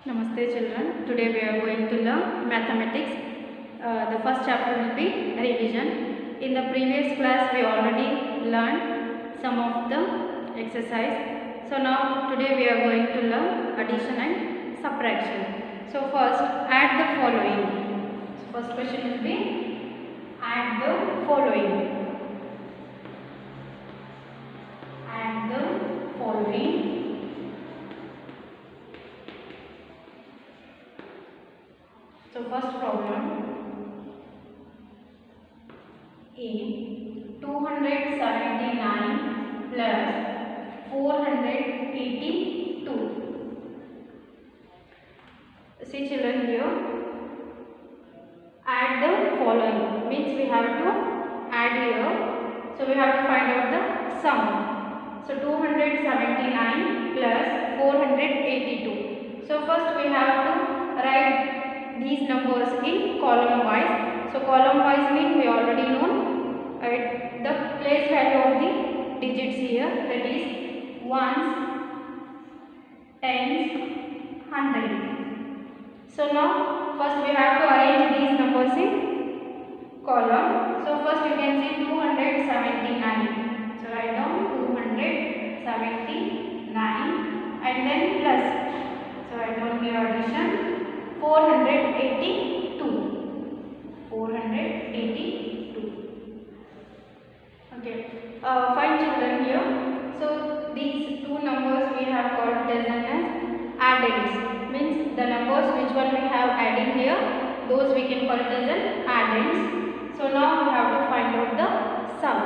Namaste children. Today we are going to learn mathematics. The first chapter will be revision. In the previous class we already learned some of the exercise. So now today we are going to learn addition and subtraction. So first add the following. So first question will be add the following. Add the following. So first problem A 279 plus 482. See children here, add the following means we have to add here. So we have to find out the sum. So 279 plus 482. So first we have to write these numbers in column wise. So column wise means we already know the place value of the digits here, that is ones, tens, hundred. So now first we have to arrange these numbers in column. So first you can see 279. So write down 279 and then plus. So write down here addition 482. 482. Okay. Fine children here. So these two numbers we have called as addends. Means the numbers which one we have adding here, those we can call it as an addends. So now we have to find out the sum.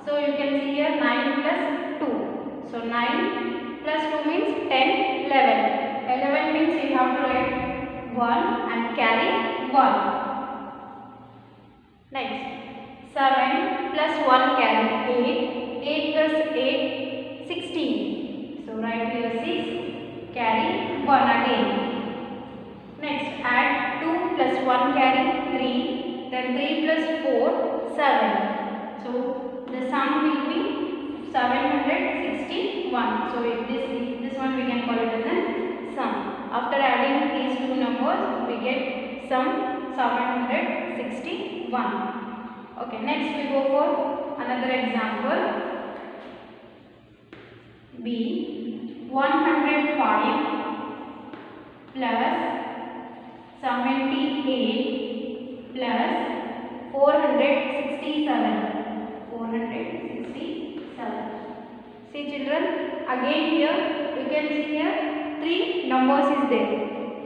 So you can see here 9 plus 2. So 9 plus 2 means 10, 11. 11 means you have to write 1 and carry 1. Next 7 plus 1 carry 8. 8 plus 8 16. So write here 6 carry 1 again. Next add 2 plus 1 carry 3. Then 3 plus 4 7. So the sum will be 761. So this one we can call it as a sum. After adding these two numbers, we get sum 761. Okay, next we go for another example. B 105 plus 78 plus 467. 467. See children, again here you can see here 3 numbers is there.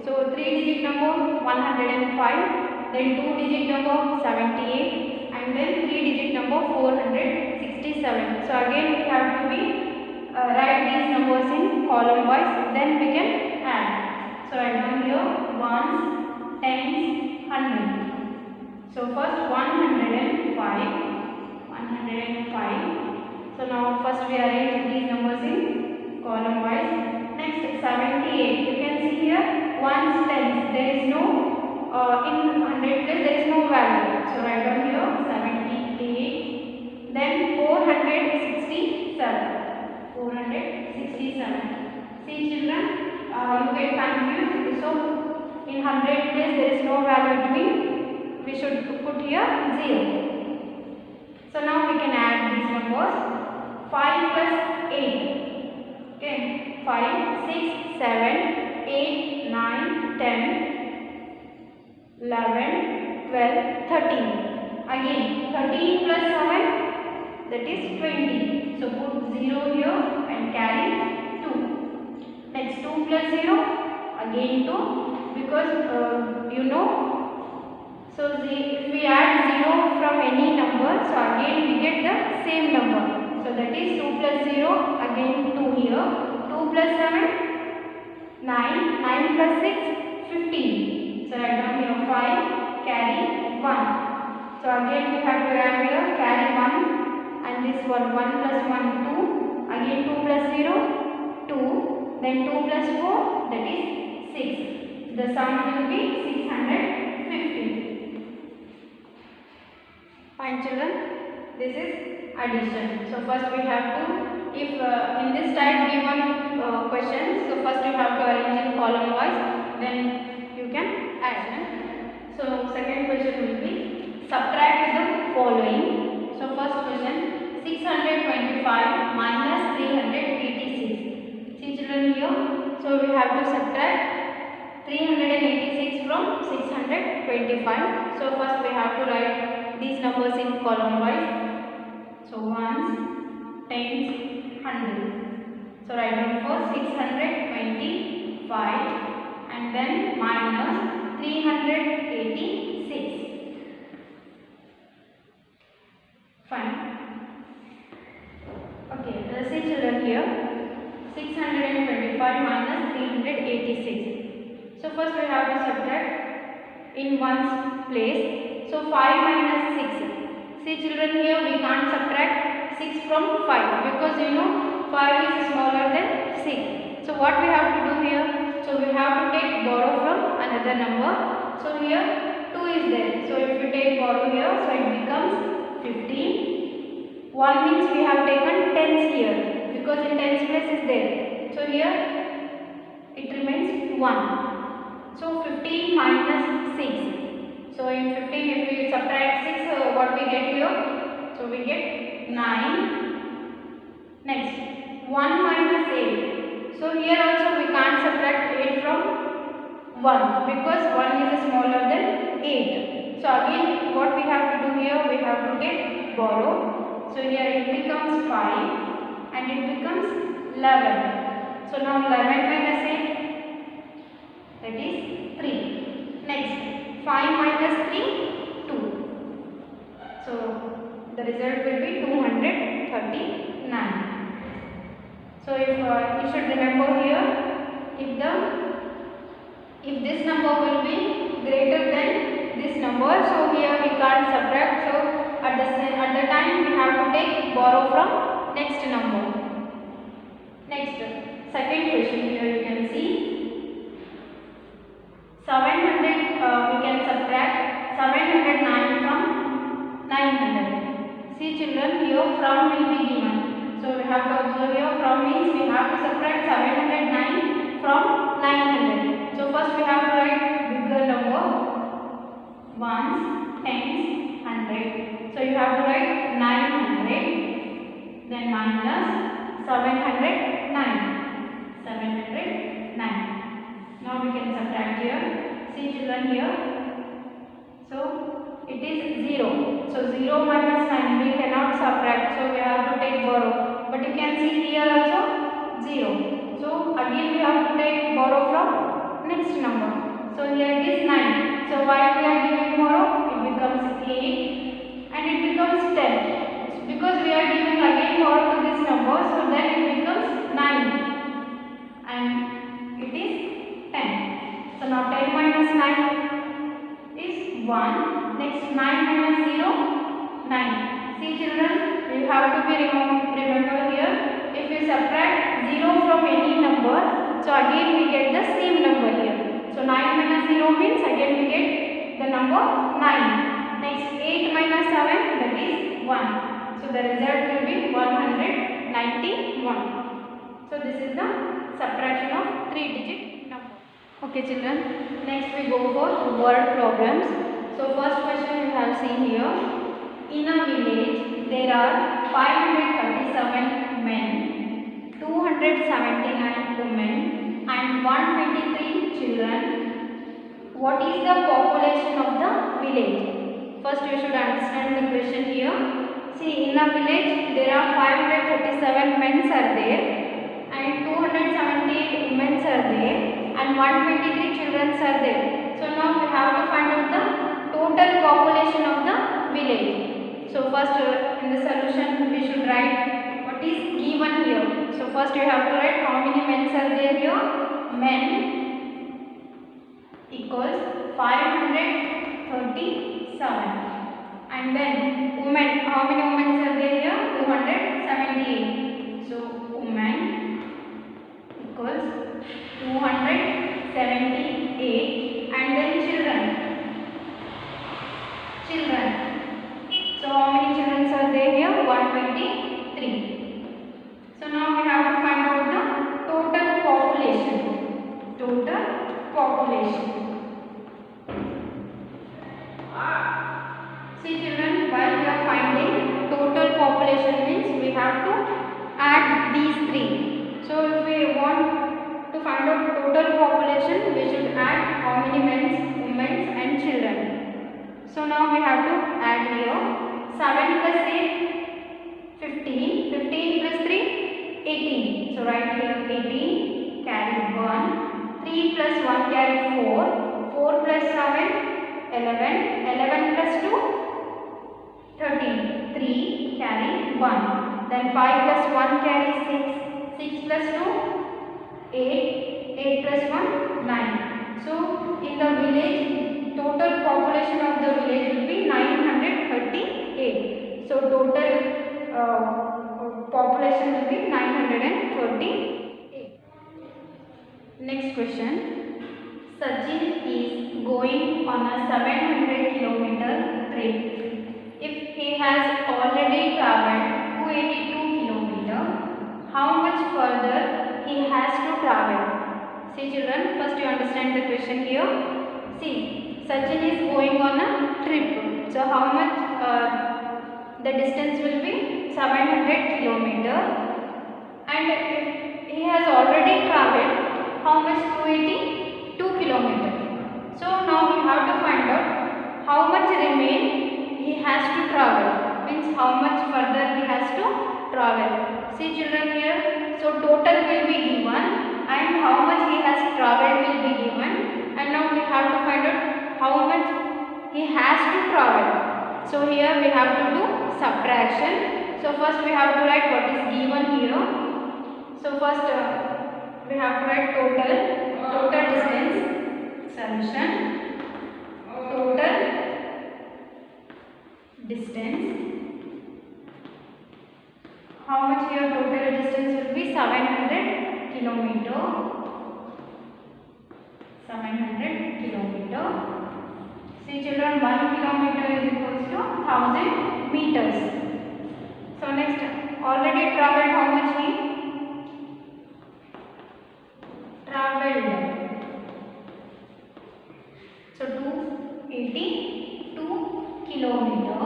So 3 digit number 105, then 2 digit number 78, and then 3 digit number 467. So again we have to be write these numbers in column wise, then we can add. So write down here ones, tens, hundred. So first 105. So now first we arrange these numbers in column wise. Next 78. You can see here ones, tens. There is no in 100 place there is no value. So write down here 78. Then 467. 467. See children, you get confused. So in 100 place there is no value to be. We should put here 0. So now we can add these numbers. 5 plus 8. Okay. 5, 6, 7, 8, 9, 10, 11, 12, 13. Again 13 plus 7, that is 20. So put 0 here and carry 2. Next 2 plus 0, again 2, because you know. So if we add 0 from any number, so again we get the same number. So that is 2 plus 0, again 2 here. 2 plus 7, 9. 9 plus 6, 15. So write down here 5, carry 1. So again we have to add here, carry 1. And this one 1 plus 1, 2. Again 2 plus 0, 2. Then 2 plus 4, that is 6. The sum will be 650. Fine children, this is addition. So first we have to, if in this type given question, so first you have to arrange in column wise. 325 minus 386. See children here, so we have to subtract 386 from 625. So first we have to write these numbers in column wise. So ones, tens, hundred. So write down for 625 and then minus 386. Fine. Okay, let's see children here. 625 minus 386. So first we have to subtract in ones place. So 5 minus 6. See children here, we can't subtract 6 from 5 because you know 5 is smaller than 6. So what we have to do here? So we have to take borrow from another number. So here 2 is there. So if you take borrow here, so it becomes 15. 1 means we have taken tens here because in tens place is there. So here it remains 1. So 15 minus 6. So in 15 if we subtract 6, what we get here? So we get 9. Next 1 minus 8. So here also we can't subtract 8 from 1 because 1 is smaller than 8. So again what we have to do here? We have to take borrow. So here it becomes 5 and it becomes 11. So now 11 minus 8, that is 3. Next 5 minus 3, 2. So the result will be 239. So if you should remember here, if this number will be greater than this number, so here we can't subtract. So at the time we have to take borrow from next number. Next second question here you can see 700. We can subtract 709 from 900. See children, here from will be given. So we have to observe here from means we have to subtract 709 from 900. So first we have to write bigger number, ones, tens, hundred. So you have to write 900, then minus 709. 709. Now we can subtract here. See children here. So it is 0. So 0 minus 9 we cannot subtract. So we have to take borrow. But you can see here also 0. So again we have to take borrow from next number. So here it is 9. So why we are giving borrow? It becomes 8 and it becomes 10. Because we are giving again borrow to this number, so then it becomes 9 and it is 10. So now 10 minus 9 is 1. Next 9 minus 0, 9. See children, you have to be remember here, if you subtract 0 from any number, so again we get the same number here. So 9 minus 0 means again we get the number 9. Next 8 minus 7, that is 1. So the result will be 191. So this is the subtraction of 3-digit number. Okay children, next we go for word problems. So first question we have seen here. In a village there are 537 men, 279 women and 123 children. What is the population of the village? First you should understand the question here. See, in a village there are 537 men are there and 278 women are there and 123 children are there. So now we have to find out the total population of the village. So first in the solution we should write what is given here. So first you have to write how many men are there here. Men equals 537 and then women, how many women are there here? 278. So women equals 278 and then children. So how many children are there here? 123. So now we have to find out the total population. Total population. See children, while we are finding total population means we have to how many men, women and children. So now we have to add here 7 plus 8, 15, 15 plus 3, 18. So write here 18, carry 1, 3 plus 1 carry 4, 4 plus 7, 11, 11 plus 2, 13, 3 carry 1. Then 5 plus 1 carry 6, 6 plus 2, 8, 8 plus 1, 9. So in the village, total population of the village will be 938. So total population will be 938. Next question. Sachin is going on a 700-kilometer trip. If he has already travelled 282 kilometers, how much further he has to travel? See children, first you understand the question here. See, Sachin is going on a trip. So how much the distance will be? 700 kilometers. And if he has already travelled, how much? 282 kilometers. So now we have to find out how much remain he has to travel. Means how much further he has to travel. See children here. So total will be given and how much he has travelled will be given. And now we have to find out how much he has to travel. So here we have to do subtraction. So first we have to write what is given here. So first we have to write total distance, solution, total distance. How much here total distance will be? 700 kilometer. 700 kilometer. See children, 1 kilometer is equals to 1000 meters. So next, already travelled how much he? Travelled. So 282 kilometer.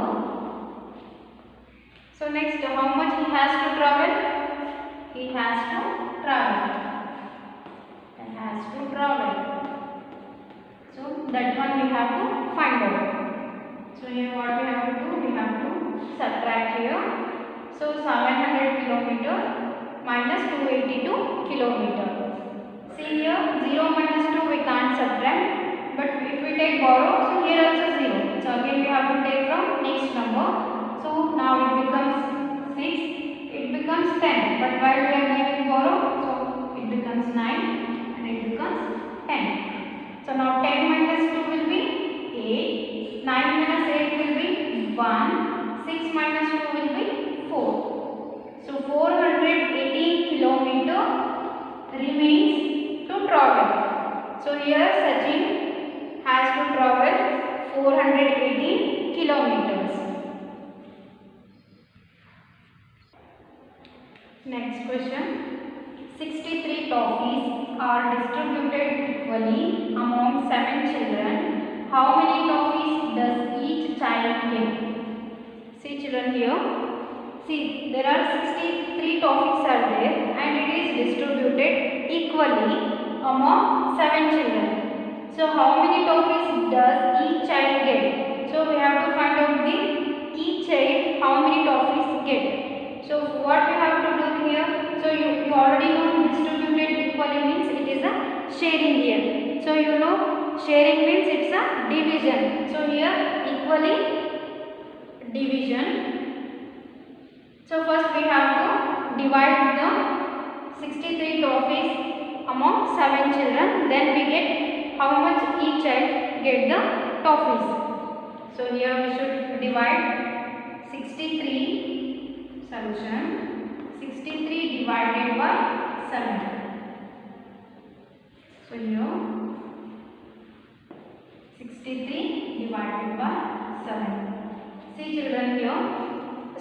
So next, how much he has to travel? He has to travel. He has to travel. So that one we have to find out. So here what we have to do? We have to subtract here. So 700 kilometer minus 282 kilometer. See here 0 minus 2 we can't subtract. But if we take borrow, so here also 0. So again we have to take from next number. So now it becomes 6, it becomes 10. But while we are giving borrow, so it becomes 9 and it becomes 10. So now 10 minus 2 will be 8, 9 minus 8 will be 1, 6 minus 2 will be 4. So 418 kilometer remains to travel. So here Sachin has to travel 418 kilometers. Next question. 63 toffees are distributed equally among 7 children. How many toffees does each child get? See children here. See, there are 63 toffees are there and it is distributed equally among 7 children. So how many toffees does each child get? So we have to find out the each child how many toffees get. So what we have to do here? So you already know distributed equally means it is a sharing here. So you know sharing means it's a division. So here equally division. So first we have to divide the 63 toffees among 7 children. Then we get how much each child get the toffees. So here we should divide 63 solution 63 divided by 7. So here 63 divided by 7. See children here.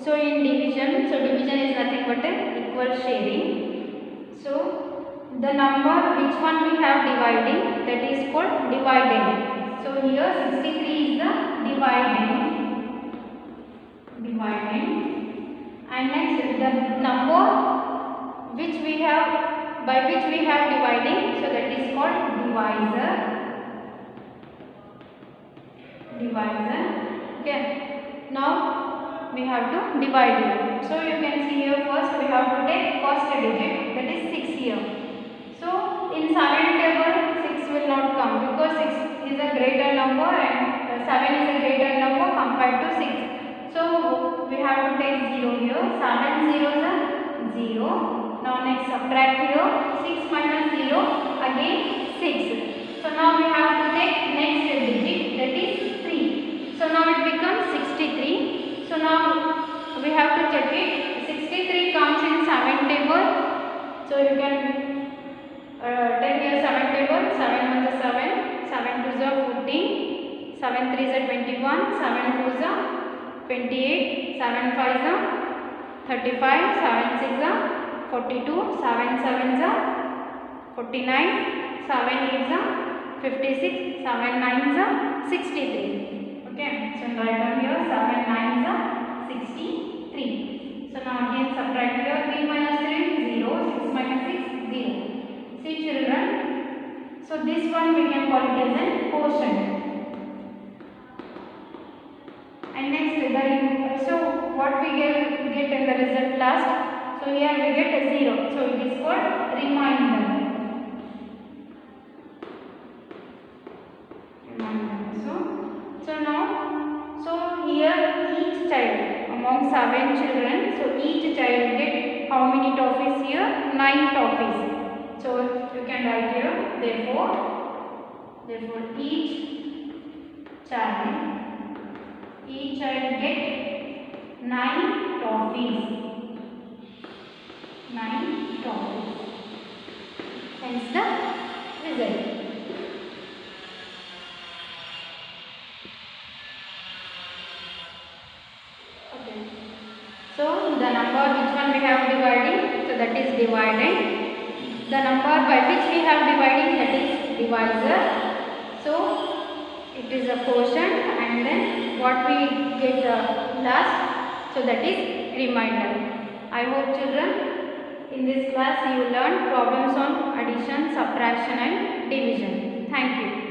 So in division, so division is nothing but an equal sharing. So the number which one we have dividing, that is called dividend. So here 63 is the dividend. And next the number which we have, by which we have dividing, so that is called divisor. divisor. Okay. Now we have to divide here. So you can see here first we have to take first digit, that is 6 here. So in 7 table 6 will not come because 6 is a greater number and 7 is a greater number compared to 6. So we have to take 0 here. 7 zeros are 0. Now next subtract here. 6 minus 0 again 6. So now we have to take next digit, that is 3. So now it becomes 63. So now we have to check it. 63 comes in 7 table. So you can take here 7 table. 7 1 is 7. 7 2 is 14. 7 3 is 21. 7 4 is 28. 7 5 is 35. 7 6 is 42. 7 7 is 49. 7 8 is 56. 7 9 is 63. Okay. So write down here 7 9 is 63. So now again subtract here. 3 minus 3 0. 6 minus 6 0. See children. So this one we can call it as a quotient. And next so what we get in the result last. So here we get a 0. So it is called remainder. So now here each child among 7 children. So each child get how many toffees here? 9 toffees. So you can write here. Therefore each child get 9 toffees. 9 toffees. Hence the result. Okay. So the number which one we have dividing? So that is dividend. The number by which we have dividing, that is divisor. So it is a quotient, and then what we get last, so that is remainder. I hope children in this class you learn problems on addition, subtraction and division. Thank you.